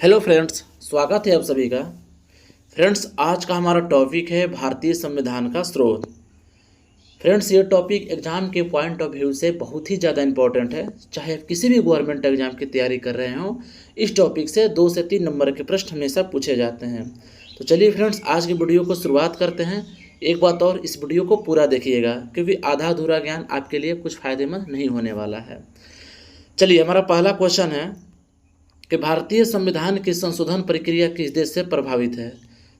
Hello friends, स्वागत है आप सभी का। फ्रेंड्स, आज का हमारा टॉपिक है भारतीय संविधान का स्रोत। फ्रेंड्स, ये टॉपिक एग्जाम के पॉइंट ऑफ व्यू से बहुत ही ज़्यादा इंपॉर्टेंट है। चाहे आप किसी भी गवर्नमेंट एग्जाम की तैयारी कर रहे हो, इस टॉपिक से 2 से 3 नंबर के प्रश्न हमेशा पूछे जाते हैं। तो चलिए फ्रेंड्स, आज की वीडियो को शुरुआत करते हैं। एक बात और, इस वीडियो को पूरा देखिएगा क्योंकि आधा अधूरा ज्ञान आपके लिए कुछ फ़ायदेमंद नहीं होने वाला है। चलिए, हमारा पहला क्वेश्चन है कि भारतीय संविधान की संशोधन प्रक्रिया किस देश से प्रभावित है।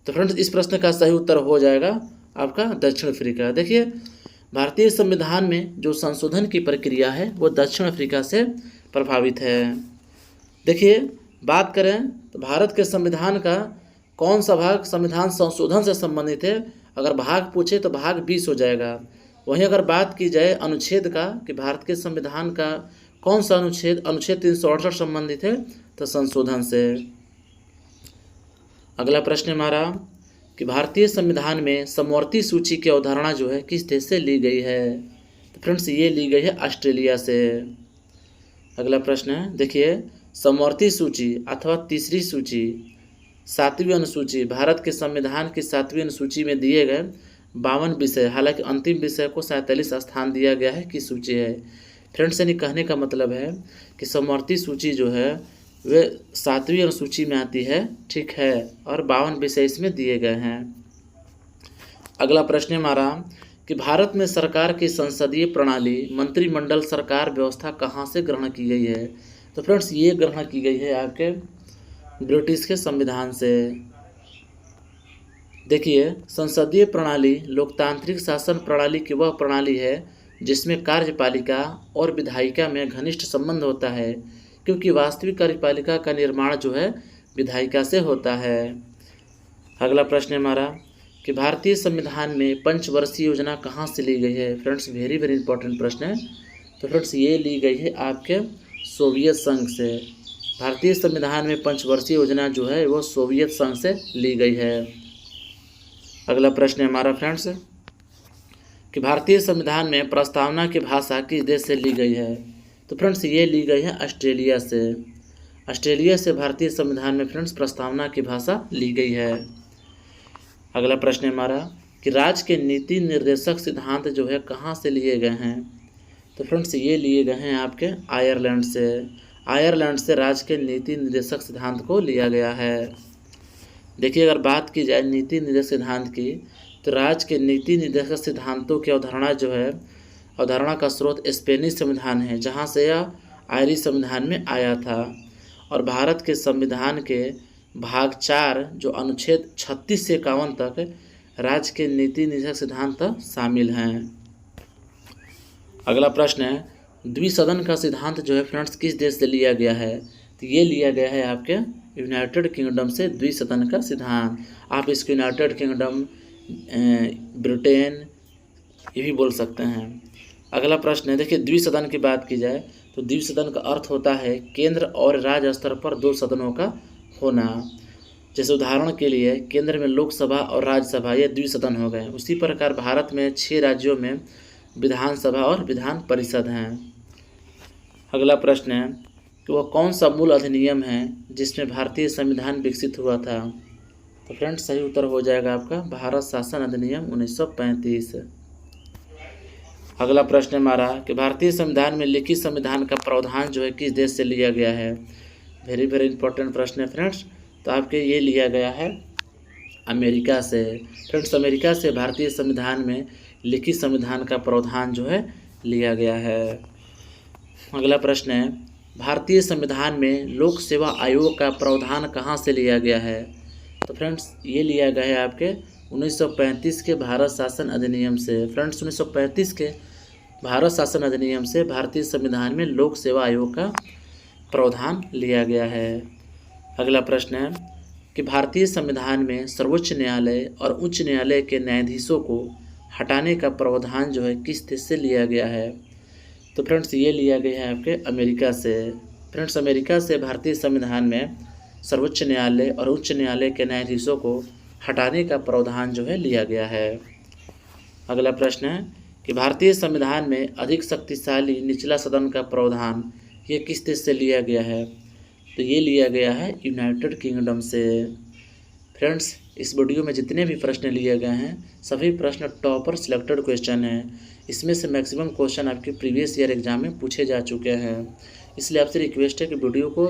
तो फ्रेंड्स, इस प्रश्न का सही उत्तर हो जाएगा आपका दक्षिण अफ्रीका। देखिए, भारतीय संविधान में जो संशोधन की प्रक्रिया है वो दक्षिण अफ्रीका से प्रभावित है। देखिए, बात करें तो भारत के संविधान का कौन सा भाग संविधान संशोधन से संबंधित है। अगर भाग पूछे तो भाग 20 हो जाएगा। वहीं अगर बात की जाए अनुच्छेद का कि भारत के संविधान का कौन सा अनुच्छेद 368 संबंधित है, तो संशोधन से। अगला प्रश्न हमारा कि भारतीय संविधान में समवर्ती सूची की अवधारणा जो है किस देश से ली गई है। तो फ्रेंड्स, ये ली गई है ऑस्ट्रेलिया से। अगला प्रश्न है, देखिए, समवर्ती सूची अथवा तीसरी सूची 7वीं अनुसूची भारत के संविधान की 7वीं अनुसूची में दिए गए 52 विषय, हालांकि अंतिम विषय को 47 स्थान दिया गया है, की सूची है। फ्रेंड्स, यानी कहने का मतलब है कि समवर्ती सूची जो है वे 7वीं अनुसूची में आती है, ठीक है, और 52 विषय इसमें दिए गए हैं। अगला प्रश्न हमारा कि भारत में सरकार की संसदीय प्रणाली मंत्रिमंडल सरकार व्यवस्था कहाँ से ग्रहण की गई है। तो फ्रेंड्स, ये ग्रहण की गई है आपके ब्रिटिश के संविधान से। देखिए, संसदीय प्रणाली लोकतांत्रिक शासन प्रणाली की वह प्रणाली है जिसमें कार्यपालिका और विधायिका में घनिष्ठ संबंध होता है, क्योंकि वास्तविक कार्यपालिका का निर्माण जो है विधायिका से होता है। अगला प्रश्न हमारा कि भारतीय संविधान में पंचवर्षीय योजना कहाँ से ली गई है। फ्रेंड्स, वेरी वेरी इंपॉर्टेंट प्रश्न है। तो फ्रेंड्स, ये ली गई है आपके सोवियत संघ से। भारतीय संविधान में पंचवर्षीय योजना जो है वो सोवियत संघ से ली गई है। अगला प्रश्न हमारा फ्रेंड्स कि भारतीय संविधान में प्रस्तावना की भाषा किस देश से ली गई है। तो फ्रेंड्स, ये ली गई है ऑस्ट्रेलिया से। ऑस्ट्रेलिया से भारतीय संविधान में फ्रेंड्स प्रस्तावना की भाषा ली गई है। अगला प्रश्न हमारा कि राज्य के नीति निर्देशक सिद्धांत जो है कहाँ से लिए गए हैं। तो फ्रेंड्स, ये लिए गए हैं आपके आयरलैंड से। आयरलैंड से राज्य के नीति निर्देशक सिद्धांत को लिया गया है। देखिए, अगर बात की जाए नीति निर्देशक सिद्धांत की, तो राज्य के नीति निर्देशक सिद्धांतों की अवधारणा जो है, अवधारणा का स्रोत स्पेनिश संविधान है, जहां से यह आयरिश संविधान में आया था। और भारत के संविधान के भाग 4 जो अनुच्छेद 36 से 51 तक राज्य के नीति निर्देशक सिद्धांत शामिल हैं। अगला प्रश्न है, द्विसदन का सिद्धांत जो है फ्रेंड्स किस देश से लिया गया है। तो ये लिया गया है आपके यूनाइटेड किंगडम से द्विसदन का सिद्धांत। आप इसको यूनाइटेड किंगडम, ब्रिटेन, ये भी बोल सकते हैं। अगला प्रश्न है, देखिए, द्विसदन की बात की जाए तो द्विसदन का अर्थ होता है केंद्र और राज्य स्तर पर 2 सदनों का होना। जैसे उदाहरण के लिए केंद्र में लोकसभा और राज्यसभा, ये द्विसदन हो गए। उसी प्रकार भारत में 6 राज्यों में विधानसभा और विधान परिषद हैं। अगला प्रश्न है कि वह कौन सा मूल अधिनियम है जिसमें भारतीय संविधान विकसित हुआ था। तो फ्रेंड्स, सही उत्तर हो जाएगा आपका भारत शासन अधिनियम 1935। अगला प्रश्न हमारा कि भारतीय संविधान में लिखित संविधान का प्रावधान जो है किस देश से लिया गया है। वेरी वेरी इंपॉर्टेंट प्रश्न है फ्रेंड्स। तो आपके ये लिया गया है अमेरिका से। फ्रेंड्स, अमेरिका से भारतीय संविधान में लिखित संविधान का प्रावधान जो है लिया गया है। अगला प्रश्न है, भारतीय संविधान में लोक सेवा आयोग का प्रावधान कहाँ से लिया गया है। तो फ्रेंड्स, ये लिया गया है आपके 1935 के भारत शासन अधिनियम से। फ्रेंड्स, 1935 के भारत शासन अधिनियम से भारतीय संविधान में लोक सेवा आयोग का प्रावधान लिया गया है। अगला प्रश्न है कि भारतीय संविधान में सर्वोच्च न्यायालय और उच्च न्यायालय के न्यायाधीशों को हटाने का प्रावधान जो है किस देश से लिया गया है। तो फ्रेंड्स, ये लिया गया है आपके अमेरिका से। फ्रेंड्स, अमेरिका से भारतीय संविधान में सर्वोच्च न्यायालय और उच्च न्यायालय के न्यायाधीशों को हटाने का प्रावधान जो है लिया गया है। अगला प्रश्न है कि भारतीय संविधान में अधिक शक्तिशाली निचला सदन का प्रावधान ये किस देश से लिया गया है। तो ये लिया गया है यूनाइटेड किंगडम से। फ्रेंड्स, इस वीडियो में जितने भी प्रश्न लिए गए हैं सभी प्रश्न टॉपर सिलेक्टेड क्वेश्चन हैं। इसमें से मैक्सिमम क्वेश्चन आपके प्रीवियस ईयर एग्जाम में पूछे जा चुके हैं। इसलिए आपसे रिक्वेस्ट है कि वीडियो को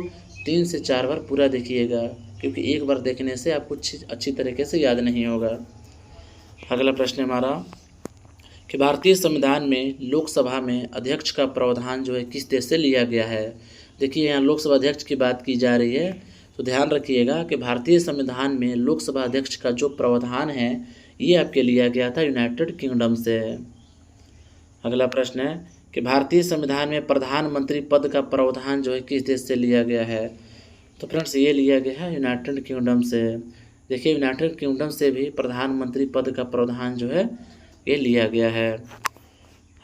3 से 4 बार पूरा देखिएगा, क्योंकि एक बार देखने से आपको अच्छी तरीके से याद नहीं होगा। अगला प्रश्न हमारा कि भारतीय संविधान में लोकसभा में अध्यक्ष का प्रावधान जो है किस देश से लिया गया है। देखिए, यहाँ लोकसभा अध्यक्ष की बात की जा रही है, तो ध्यान रखिएगा कि भारतीय संविधान में लोकसभा अध्यक्ष का जो प्रावधान है ये आपके लिया गया था यूनाइटेड किंगडम से। अगला प्रश्न है कि भारतीय संविधान में प्रधानमंत्री पद का प्रावधान जो है किस देश से लिया गया है। तो फ्रेंड्स, ये लिया गया है यूनाइटेड किंगडम से। देखिए, यूनाइटेड किंगडम से भी प्रधानमंत्री पद का प्रावधान जो है ये लिया गया है।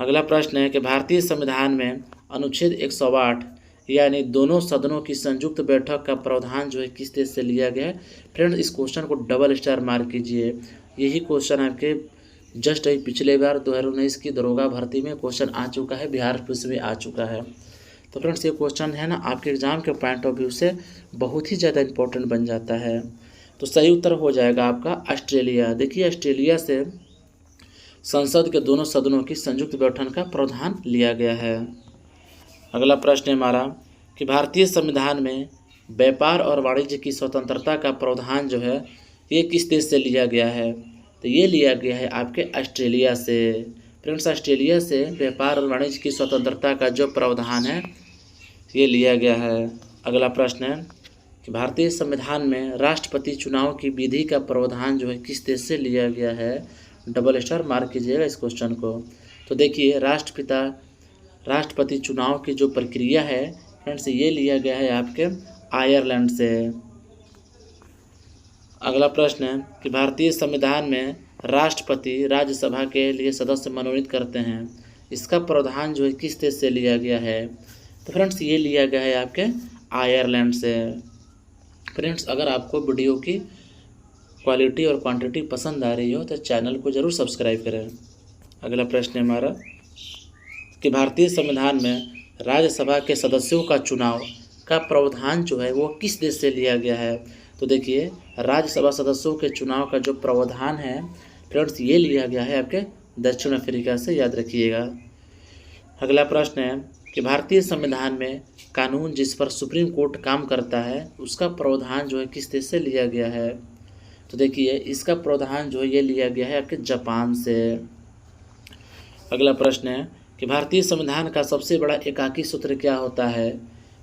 अगला प्रश्न है कि भारतीय संविधान में अनुच्छेद 108 यानी दोनों सदनों की संयुक्त बैठक का प्रावधान जो है किस देश से लिया गया है। फ्रेंड्स, इस क्वेश्चन को डबल स्टार मार्क कीजिए। यही क्वेश्चन आपके जस्ट अभी पिछले बार 2019 की दरोगा भर्ती में क्वेश्चन आ चुका है, बिहार पुलिस में आ चुका है। तो फ्रेंड्स, ये क्वेश्चन है ना आपके एग्जाम के पॉइंट ऑफ व्यू से बहुत ही ज़्यादा इंपॉर्टेंट बन जाता है। तो सही उत्तर हो जाएगा आपका ऑस्ट्रेलिया। देखिए, ऑस्ट्रेलिया से संसद के दोनों सदनों की संयुक्त बैठक का प्रावधान लिया गया है। अगला प्रश्न है हमारा कि भारतीय संविधान में व्यापार और वाणिज्य की स्वतंत्रता का प्रावधान जो है ये किस देश से लिया गया है। तो ये लिया गया है आपके ऑस्ट्रेलिया से। फ्रेंड्स, ऑस्ट्रेलिया से व्यापार और वाणिज्य की स्वतंत्रता का जो प्रावधान है ये लिया गया है। अगला प्रश्न है कि भारतीय संविधान में राष्ट्रपति चुनाव की विधि का प्रावधान जो है किस देश से लिया गया है। डबल स्टार मार्क कीजिएगा इस क्वेश्चन को। तो देखिए, राष्ट्रपति चुनाव की जो प्रक्रिया है फ्रेंड्स ये लिया गया है आपके आयरलैंड से। अगला प्रश्न है कि भारतीय संविधान में राष्ट्रपति राज्यसभा के लिए सदस्य मनोनीत करते हैं, इसका प्रावधान जो है किस देश से लिया गया है। तो फ्रेंड्स, ये लिया गया है आपके आयरलैंड से। फ्रेंड्स, अगर आपको वीडियो की क्वालिटी और क्वांटिटी पसंद आ रही हो तो चैनल को ज़रूर सब्सक्राइब करें। अगला प्रश्न है हमारा कि भारतीय संविधान में राज्यसभा के सदस्यों का चुनाव का प्रावधान जो है वो किस देश से लिया गया है। तो देखिए, राज्यसभा सदस्यों के चुनाव का जो प्रावधान है फ्रेंड्स ये लिया गया है आपके दक्षिण अफ्रीका से, याद रखिएगा। अगला प्रश्न है कि भारतीय संविधान में कानून जिस पर सुप्रीम कोर्ट काम करता है उसका प्रावधान जो है किस देश से लिया गया है। तो देखिए, इसका प्रावधान जो है ये लिया गया है आपके जापान से। अगला प्रश्न है कि भारतीय संविधान का सबसे बड़ा एकाकी सूत्र क्या होता है।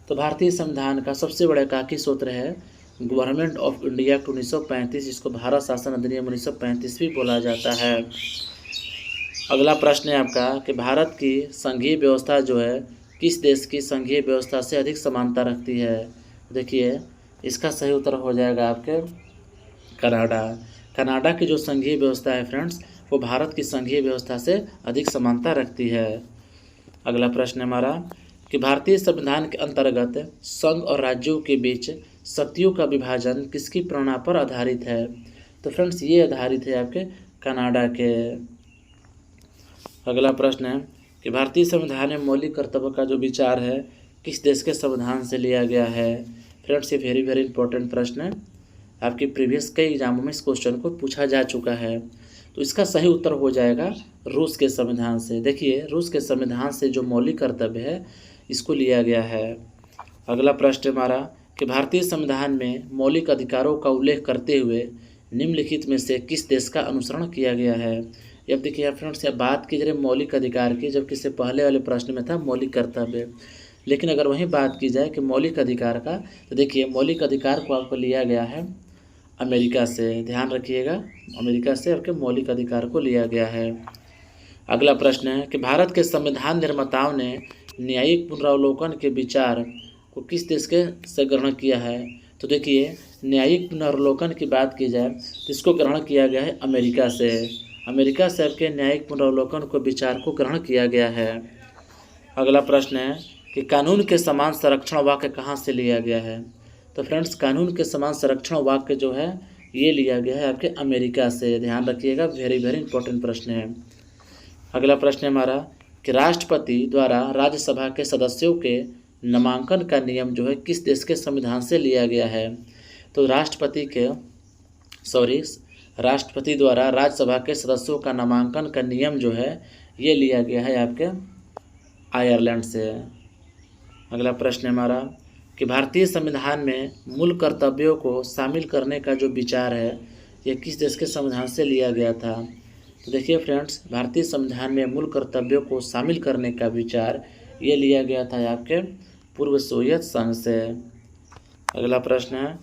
तो भारतीय संविधान का सबसे बड़ा एकाकी सूत्र है गवर्नमेंट ऑफ इंडिया एक्ट 1935, जिसको भारत शासन अधिनियम 1935 भी बोला जाता है। अगला प्रश्न है आपका कि भारत की संघीय व्यवस्था जो है किस देश की संघीय व्यवस्था से अधिक समानता रखती है। देखिए, इसका सही उत्तर हो जाएगा आपके कनाडा। कनाडा की जो संघीय व्यवस्था है फ्रेंड्स वो भारत की संघीय व्यवस्था से अधिक समानता रखती है। अगला प्रश्न हमारा कि भारतीय संविधान के अंतर्गत संघ और राज्यों के बीच शक्तियों का विभाजन किसकी प्रेरणा पर आधारित है। तो फ्रेंड्स, ये आधारित है आपके कनाडा के। अगला प्रश्न है कि भारतीय संविधान में मौलिक कर्तव्य का जो विचार है किस देश के संविधान से लिया गया है। फ्रेंड्स, ये वेरी इंपॉर्टेंट प्रश्न है, आपके प्रीवियस कई एग्जामों में इस क्वेश्चन को पूछा जा चुका है। तो इसका सही उत्तर हो जाएगा रूस के संविधान से। देखिए, रूस के संविधान से जो मौलिक कर्तव्य है इसको लिया गया है। अगला प्रश्न हमारा कि भारतीय संविधान में मौलिक अधिकारों का उल्लेख करते हुए निम्नलिखित में से किस देश का अनुसरण किया गया है। अब देखिए फ्रेंड्स, यह बात की जाए मौलिक अधिकार की, जबकि इससे पहले वाले प्रश्न में था मौलिक कर्तव्य, लेकिन अगर वहीं बात की जाए कि मौलिक अधिकार का, तो देखिए मौलिक अधिकार को आपको लिया गया है अमेरिका से। ध्यान रखिएगा, अमेरिका से आपके मौलिक अधिकार को लिया गया है। अगला प्रश्न है कि भारत के संविधान निर्माताओं ने न्यायिक पुनरावलोकन के विचार को किस देश के से ग्रहण किया है। तो देखिए, न्यायिक पुनरावलोकन की बात की जाए तो इसको ग्रहण किया गया है अमेरिका से। अमेरिका से आपके न्यायिक पुनरावलोकन को विचार को ग्रहण किया गया है। अगला प्रश्न है कि कानून के समान संरक्षण वाक्य कहाँ से लिया गया है। तो फ्रेंड्स, कानून के समान संरक्षण वाक्य जो है ये लिया गया है आपके अमेरिका से। ध्यान रखिएगा, वेरी इंपॉर्टेंट प्रश्न है। अगला प्रश्न है हमारा कि राष्ट्रपति द्वारा राज्यसभा के सदस्यों के नामांकन का नियम जो है किस देश के संविधान से लिया गया है? तो राष्ट्रपति द्वारा राज्यसभा के सदस्यों का नामांकन का नियम जो है ये लिया गया है आपके आयरलैंड से। अगला प्रश्न है हमारा कि भारतीय संविधान में मूल कर्तव्यों को शामिल करने का जो विचार है ये किस देश के संविधान से लिया गया था? तो देखिए फ्रेंड्स, भारतीय संविधान में मूल कर्तव्यों को शामिल करने का विचार ये लिया गया था आपके पूर्व सोवियत संघ से। अगला प्रश्न है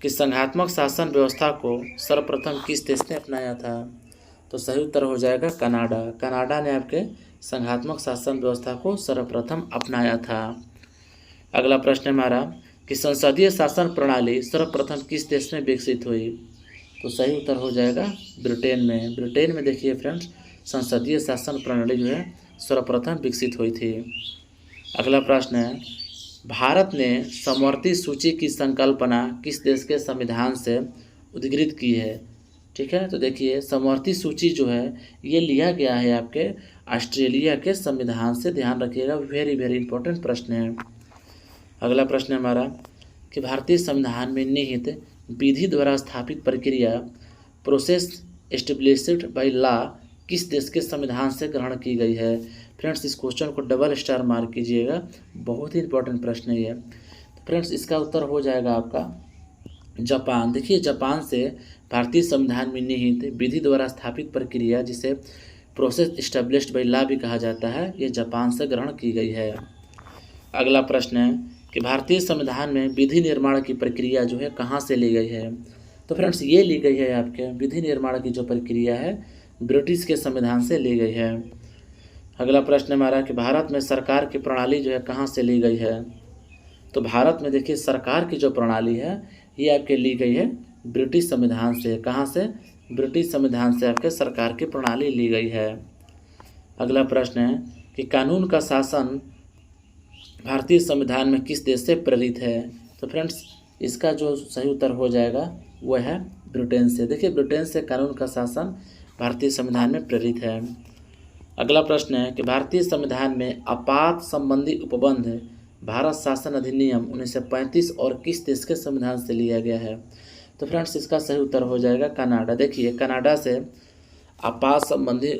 कि संघात्मक शासन व्यवस्था को सर्वप्रथम किस देश ने अपनाया था? तो सही उत्तर हो जाएगा कनाडा। कनाडा ने आपके संघात्मक शासन व्यवस्था को सर्वप्रथम अपनाया था। अगला प्रश्न है हमारा कि संसदीय शासन प्रणाली सर्वप्रथम किस देश में विकसित हुई? तो सही उत्तर हो जाएगा ब्रिटेन में। ब्रिटेन में देखिए फ्रेंड्स, संसदीय शासन प्रणाली जो है सर्वप्रथम विकसित हुई थी। अगला प्रश्न है भारत ने समवर्ती सूची की संकल्पना किस देश के संविधान से उद्धृत की है? ठीक है, तो देखिए समवर्ती सूची जो है ये लिया गया है आपके ऑस्ट्रेलिया के संविधान से। ध्यान रखिएगा, वेरी वेरी इंपॉर्टेंट प्रश्न है। अगला प्रश्न है हमारा कि भारतीय संविधान में निहित विधि द्वारा स्थापित प्रक्रिया प्रोसेस एस्टेब्लिश्ड बाय लॉ किस देश के संविधान से ग्रहण की गई है? फ्रेंड्स, इस क्वेश्चन को डबल स्टार मार्क कीजिएगा, बहुत ही इंपॉर्टेंट प्रश्न है ये। तो फ्रेंड्स, इसका उत्तर हो जाएगा आपका जापान। देखिए, जापान से भारतीय संविधान में निहित विधि द्वारा स्थापित प्रक्रिया जिसे प्रोसेस एस्टेब्लिश्ड बाय लॉ भी कहा जाता है, ये जापान से ग्रहण की गई है। अगला प्रश्न है कि भारतीय संविधान में विधि निर्माण की प्रक्रिया जो है कहाँ से ली गई है? तो फ्रेंड्स, ये ली गई है आपके विधि निर्माण की जो प्रक्रिया है ब्रिटिश के संविधान से ली गई है। अगला प्रश्न हमारा कि भारत में सरकार की प्रणाली जो है कहाँ से ली गई है? तो भारत में देखिए सरकार की जो प्रणाली है ये आपके ली गई है ब्रिटिश संविधान से। कहाँ से? ब्रिटिश संविधान से आपके सरकार की प्रणाली ली गई है। अगला प्रश्न है कि कानून का शासन भारतीय संविधान में किस देश से प्रेरित है? तो फ्रेंड्स, इसका जो सही उत्तर हो जाएगा वह है ब्रिटेन से। देखिए, ब्रिटेन से कानून का शासन भारतीय संविधान में प्रेरित है। अगला प्रश्न है कि भारतीय संविधान में आपात संबंधी उपबंध भारत शासन अधिनियम 1935 और किस देश के संविधान से लिया गया है? तो फ्रेंड्स, इसका सही उत्तर हो जाएगा कनाडा। देखिए, कनाडा से आपात संबंधी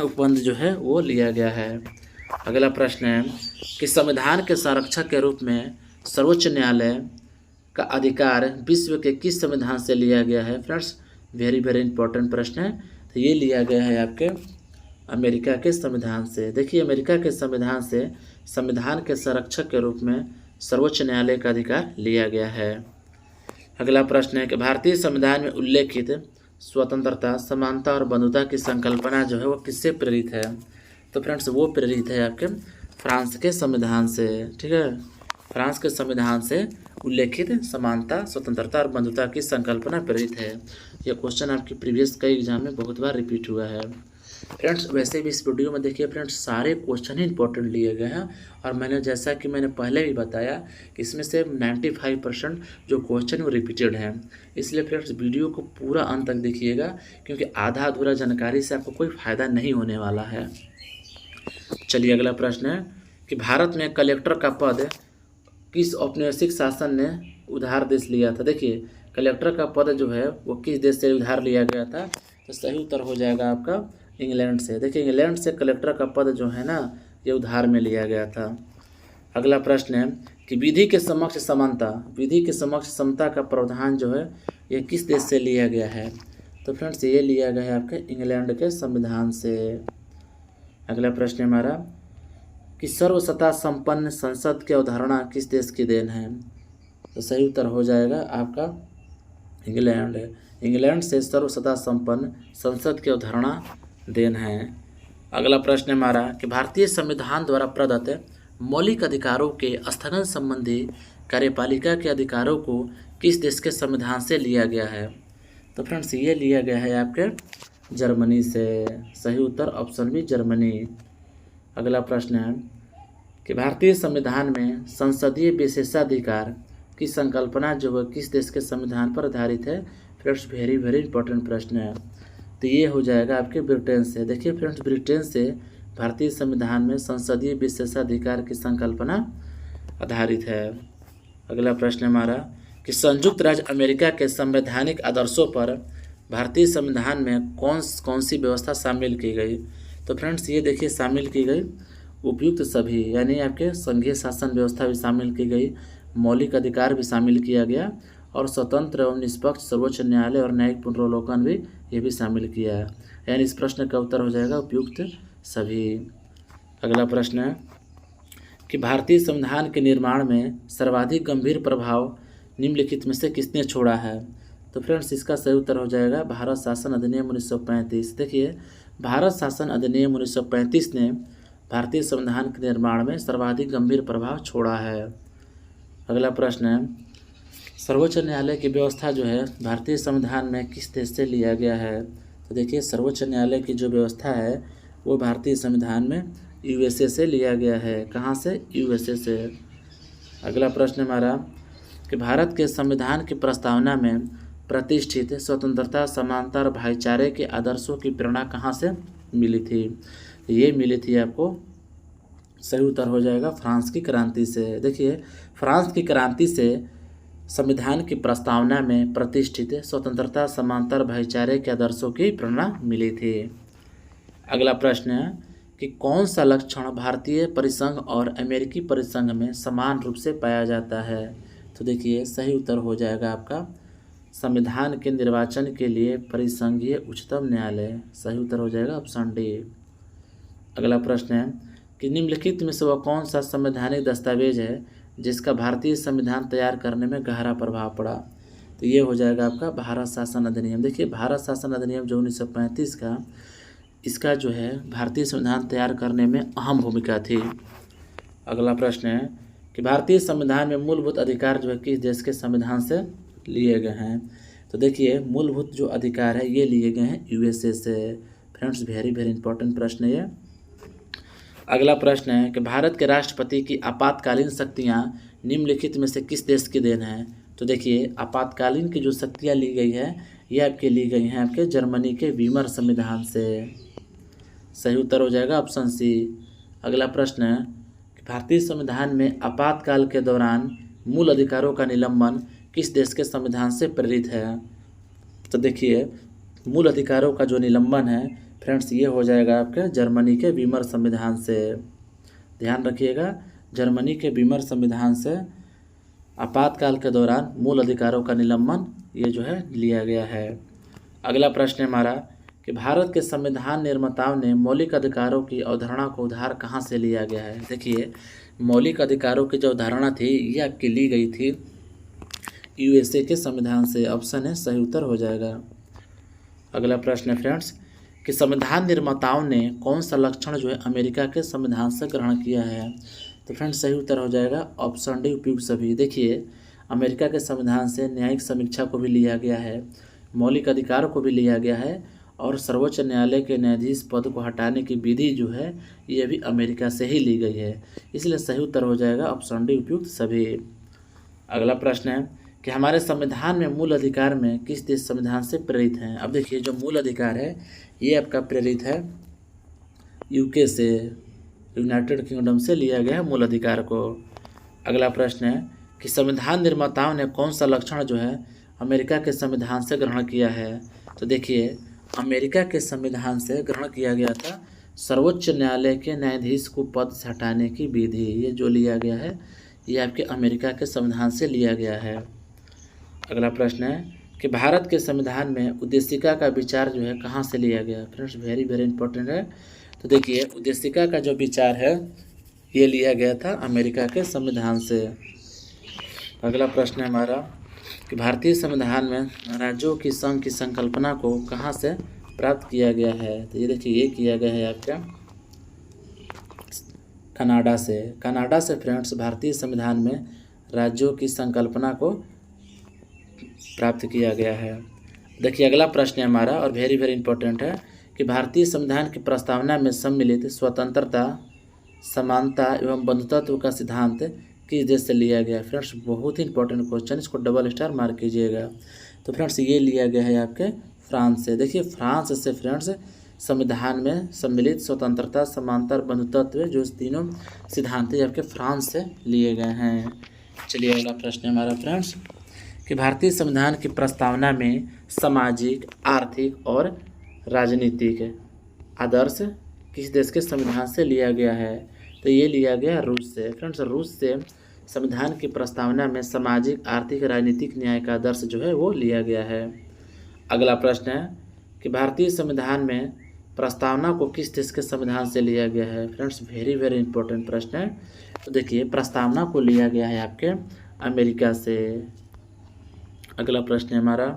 उपबंध जो है वो लिया गया है। अगला प्रश्न है कि संविधान के संरक्षक के रूप में सर्वोच्च न्यायालय का अधिकार विश्व के किस संविधान से लिया गया है? फ्रेंड्स, वेरी वेरी इंपॉर्टेंट प्रश्न है। तो ये लिया गया है आपके अमेरिका के संविधान से। देखिए, अमेरिका के संविधान से संविधान के संरक्षक के रूप में सर्वोच्च न्यायालय का अधिकार लिया गया है। अगला प्रश्न है कि भारतीय संविधान में उल्लेखित स्वतंत्रता, समानता और बंधुता की संकल्पना जो है वो किससे प्रेरित है? तो फ्रेंड्स, वो प्रेरित है आपके फ्रांस के संविधान से। ठीक है, फ्रांस के संविधान से उल्लेखित समानता, स्वतंत्रता और बंधुता की संकल्पना प्रेरित है। यह क्वेश्चन आपकी प्रीवियस कई एग्जाम में बहुत बार रिपीट हुआ है। फ्रेंड्स, वैसे भी इस वीडियो में देखिए फ्रेंड्स सारे क्वेश्चन ही इंपॉर्टेंट लिए गए हैं और जैसा कि मैंने पहले भी बताया कि इसमें से 95% जो क्वेश्चन वो रिपीटेड हैं। इसलिए फ्रेंड्स वीडियो को पूरा अंत तक देखिएगा, क्योंकि आधा अधूरा जानकारी से आपको कोई फ़ायदा नहीं होने वाला है। चलिए, अगला प्रश्न है कि भारत में कलेक्टर का पद किस औपनिवेशिक शासन ने उधार देश लिया था? देखिए, कलेक्टर का पद जो है वो किस देश से उधार लिया गया था? तो सही उत्तर हो जाएगा आपका इंग्लैंड से। देखिए, इंग्लैंड से कलेक्टर का पद जो है ना ये उधार में लिया गया था। अगला प्रश्न है कि विधि के समक्ष समानता, विधि के समक्ष समता का प्रावधान जो है ये किस देश से लिया गया है? तो फ्रेंड्स, ये लिया गया है आपके इंग्लैंड के संविधान से। अगला प्रश्न है हमारा कि सर्वसत्ता संपन्न संसद की अवधारणा किस देश की देन है? तो सही उत्तर हो जाएगा आपका इंग्लैंड। इंग्लैंड से सर्वसत्ता संपन्न संसद की अवधारणा देन है। अगला प्रश्न है हमारा कि भारतीय संविधान द्वारा प्रदत्त मौलिक अधिकारों के स्थगन संबंधी कार्यपालिका के अधिकारों को किस देश के संविधान से लिया गया है? तो फ्रेंड्स, ये लिया गया है आपके जर्मनी से। सही उत्तर ऑप्शन बी, जर्मनी। अगला प्रश्न है कि भारतीय संविधान में संसदीय विशेषाधिकार की संकल्पना जो है किस देश के संविधान पर आधारित है? फ्रेंड्स, वेरी वेरी इंपॉर्टेंट प्रश्न है। तो ये हो जाएगा आपके ब्रिटेन से। देखिए फ्रेंड्स, ब्रिटेन से भारतीय संविधान में संसदीय विशेषाधिकार की संकल्पना आधारित है। अगला प्रश्न हमारा कि संयुक्त राज्य अमेरिका के संवैधानिक आदर्शों पर भारतीय संविधान में कौन सी व्यवस्था शामिल की गई। तो फ्रेंड्स ये देखिए शामिल की गई उपयुक्त सभी, यानी आपके संघीय शासन व्यवस्था भी शामिल की गई, मौलिक अधिकार भी शामिल किया गया और स्वतंत्र एवं निष्पक्ष सर्वोच्च न्यायालय और न्यायिक पुनरावलोकन भी ये भी शामिल किया है। यानी इस प्रश्न का उत्तर हो जाएगा उपयुक्त सभी। अगला प्रश्न है कि भारतीय संविधान के निर्माण में सर्वाधिक गंभीर प्रभाव निम्नलिखित में से किसने छोड़ा है। तो फ्रेंड्स इसका सही उत्तर हो जाएगा भारत शासन अधिनियम 1935। देखिए भारत शासन अधिनियम 1935 ने भारतीय संविधान के निर्माण में सर्वाधिक गंभीर प्रभाव छोड़ा है। अगला प्रश्न है सर्वोच्च न्यायालय की व्यवस्था जो है भारतीय संविधान में किस देश से लिया गया है। तो देखिए सर्वोच्च न्यायालय की जो व्यवस्था है वो भारतीय संविधान में यूएसए से लिया गया है। कहाँ से? यूएसए से। अगला प्रश्न हमारा कि भारत के संविधान की प्रस्तावना में प्रतिष्ठित स्वतंत्रता, समानता और भाईचारे के आदर्शों की प्रेरणा कहाँ से मिली थी। ये मिली थी आपको, सही उत्तर हो जाएगा फ्रांस की क्रांति से। देखिए फ्रांस की क्रांति से संविधान की प्रस्तावना में प्रतिष्ठित स्वतंत्रता, समानता और भाईचारे के आदर्शों की प्रेरणा मिली थी। अगला प्रश्न है कि कौन सा लक्षण भारतीय परिसंघ और अमेरिकी परिसंघ में समान रूप से पाया जाता है। तो देखिए सही उत्तर हो जाएगा आपका संविधान के निर्वाचन के लिए परिसंघीय उच्चतम न्यायालय। सही उत्तर हो जाएगा ऑप्शन डी। अगला प्रश्न है कि निम्नलिखित में से वह कौन सा संवैधानिक दस्तावेज है जिसका भारतीय संविधान तैयार करने में गहरा प्रभाव पड़ा। तो ये हो जाएगा आपका भारत शासन अधिनियम। देखिए भारत शासन अधिनियम जो 1935 का, इसका जो है भारतीय संविधान तैयार करने में अहम भूमिका थी। अगला प्रश्न है कि भारतीय संविधान में मूलभूत अधिकार जो है किस देश के संविधान से लिए गए हैं। तो देखिए मूलभूत जो अधिकार है ये लिए गए हैं यूएसए से। फ्रेंड्स वेरी इंपॉर्टेंट प्रश्न है ये। अगला प्रश्न है कि भारत के राष्ट्रपति की आपातकालीन शक्तियाँ निम्नलिखित में से किस देश की देन है। तो देखिए आपातकालीन की जो शक्तियाँ ली गई है ये आपके ली गई हैं आपके जर्मनी के वीमर संविधान से। सही उत्तर हो जाएगा ऑप्शन सी। अगला प्रश्न है कि भारतीय संविधान में आपातकाल के दौरान मूल अधिकारों का निलंबन किस देश के संविधान से प्रेरित है। तो देखिए मूल अधिकारों का जो निलंबन है फ्रेंड्स ये हो जाएगा आपके जर्मनी के वीमर संविधान से। ध्यान रखिएगा जर्मनी के वीमर संविधान से आपातकाल के दौरान मूल अधिकारों का निलंबन ये जो है लिया गया है। अगला प्रश्न है हमारा कि भारत के संविधान निर्माताओं ने मौलिक अधिकारों की अवधारणा को उधार कहाँ से लिया गया है। देखिए मौलिक अधिकारों की जो अवधारणा थी ये आपकी ली गई थी यूएसए के संविधान से। ऑप्शन है सही उत्तर हो जाएगा। अगला प्रश्न है फ्रेंड्स कि संविधान निर्माताओं ने कौन सा लक्षण जो है अमेरिका के संविधान से ग्रहण किया है। तो फ्रेंड्स सही उत्तर हो जाएगा ऑप्शन डी उपयुक्त सभी। देखिए अमेरिका के संविधान से न्यायिक समीक्षा को भी लिया गया है, मौलिक अधिकारों को भी लिया गया है और सर्वोच्च न्यायालय के न्यायाधीश पद को हटाने की विधि जो है ये भी अमेरिका से ही ली गई है। इसलिए सही उत्तर हो जाएगा ऑप्शन डी उपयुक्त सभी। अगला प्रश्न है कि हमारे संविधान में मूल अधिकार में किस देश संविधान से प्रेरित हैं। अब देखिए जो मूल अधिकार है ये आपका प्रेरित है यूके से, यूनाइटेड किंगडम से लिया गया है मूल अधिकार को। अगला प्रश्न है कि संविधान निर्माताओं ने कौन सा लक्षण जो है अमेरिका के संविधान से ग्रहण किया है। तो देखिए अमेरिका के संविधान से ग्रहण किया गया था सर्वोच्च न्यायालय के न्यायाधीश को पद से हटाने की विधि। ये जो लिया गया है ये आपके अमेरिका के संविधान से लिया गया है। अगला प्रश्न है कि भारत के संविधान में उद्देशिका का विचार जो है कहाँ से लिया गया। फ्रेंड्स वेरी इंपॉर्टेंट है। तो देखिए उद्देशिका का जो विचार है ये लिया गया था अमेरिका के संविधान से। अगला प्रश्न है हमारा कि भारतीय संविधान में राज्यों की संघ की संकल्पना को कहाँ से प्राप्त किया गया है। तो ये देखिए ये किया गया है आपका कनाडा से। कनाडा से फ्रेंड्स भारतीय संविधान में राज्यों की संकल्पना को प्राप्त किया गया है। देखिए अगला प्रश्न है हमारा और वेरी इंपॉर्टेंट है कि भारतीय संविधान की प्रस्तावना में सम्मिलित स्वतंत्रता, समानता एवं बंधुत्व का सिद्धांत किस देश से लिया गया। फ्रेंड्स बहुत ही इंपॉर्टेंट क्वेश्चन, इसको डबल स्टार मार्क कीजिएगा। तो फ्रेंड्स ये लिया गया है आपके फ्रांस से। देखिए फ्रांस से फ्रेंड्स संविधान में सम्मिलित स्वतंत्रता, समानता, बंधुत्व जो तीनों सिद्धांत आपके फ्रांस से लिए गए हैं। चलिए अगला प्रश्न है हमारा फ्रेंड्स कि भारतीय संविधान की प्रस्तावना में सामाजिक, आर्थिक और राजनीतिक आदर्श किस देश के संविधान से लिया गया है? तो ये लिया गया रूस से। फ्रेंड्स, रूस से संविधान की प्रस्तावना में सामाजिक, आर्थिक, राजनीतिक न्याय का आदर्श जो है वो लिया गया है। अगला प्रश्न है कि भारतीय संविधान में प्रस्तावना को किस देश के संविधान से लिया गया है? फ्रेंड्स, वेरी वेरी इंपॉर्टेंट प्रश्न है। तो देखिए, प्रस्तावना को लिया गया है आपके अमेरिका से। अगला प्रश्न है हमारा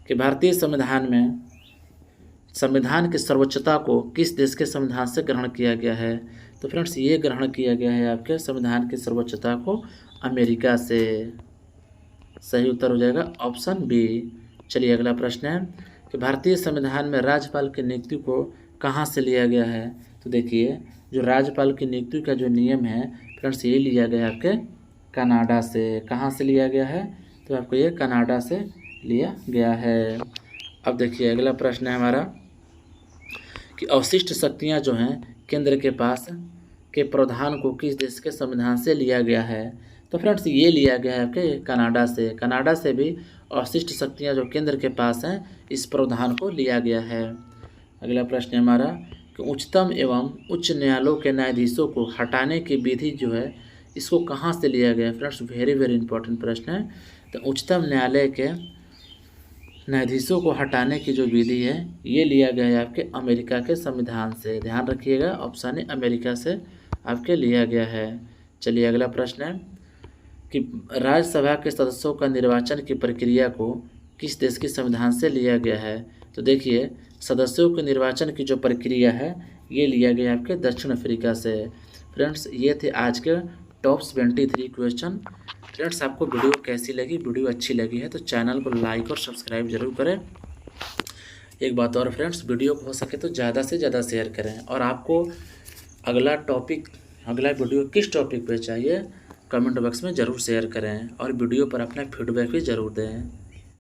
कि भारतीय संविधान में संविधान की सर्वोच्चता को किस देश के संविधान से ग्रहण किया गया है? तो फ्रेंड्स, ये ग्रहण किया गया है आपके संविधान की सर्वोच्चता को अमेरिका से। सही उत्तर हो जाएगा ऑप्शन बी। चलिए अगला प्रश्न है कि भारतीय संविधान में राज्यपाल की नियुक्ति को कहाँ से लिया गया है? तो देखिए, जो राज्यपाल की नियुक्ति का जो नियम है फ्रेंड्स, ये लिया गया है आपके कनाडा से। कहाँ से लिया गया है? तो आपको ये कनाडा से लिया गया है। अब देखिए अगला प्रश्न है हमारा कि अवशिष्ट शक्तियाँ जो हैं केंद्र के पास के प्रावधान को किस देश के संविधान से लिया गया है? तो फ्रेंड्स, ये लिया गया है आपके कनाडा से। कनाडा से भी अवशिष्ट शक्तियाँ जो केंद्र के पास हैं इस प्रावधान को लिया गया है। अगला प्रश्न है हमारा कि उच्चतम एवं उच्च न्यायालयों के न्यायाधीशों को हटाने की विधि जो है इसको कहाँ से लिया गया है? फ्रेंड्स, वेरी वेरी इंपॉर्टेंट प्रश्न है। तो उच्चतम न्यायालय के न्यायाधीशों को हटाने की जो विधि है ये लिया गया है आपके अमेरिका के संविधान से। ध्यान रखिएगा, ऑप्शन ए अमेरिका से आपके लिया गया है। चलिए अगला प्रश्न है कि राज्यसभा के सदस्यों का निर्वाचन की प्रक्रिया को किस देश के संविधान से लिया गया है? तो देखिए, सदस्यों के निर्वाचन की जो प्रक्रिया है ये लिया गया आपके दक्षिण अफ्रीका से। फ्रेंड्स, ये थे आज के टॉप 23 क्वेश्चन। फ्रेंड्स, आपको वीडियो कैसी लगी? वीडियो अच्छी लगी है तो चैनल को लाइक और सब्सक्राइब जरूर करें। एक बात और फ्रेंड्स, वीडियो को हो सके तो ज़्यादा से ज़्यादा शेयर करें। और आपको अगला वीडियो किस टॉपिक पे चाहिए कमेंट बॉक्स में ज़रूर शेयर करें और वीडियो पर अपना फीडबैक भी ज़रूर दें।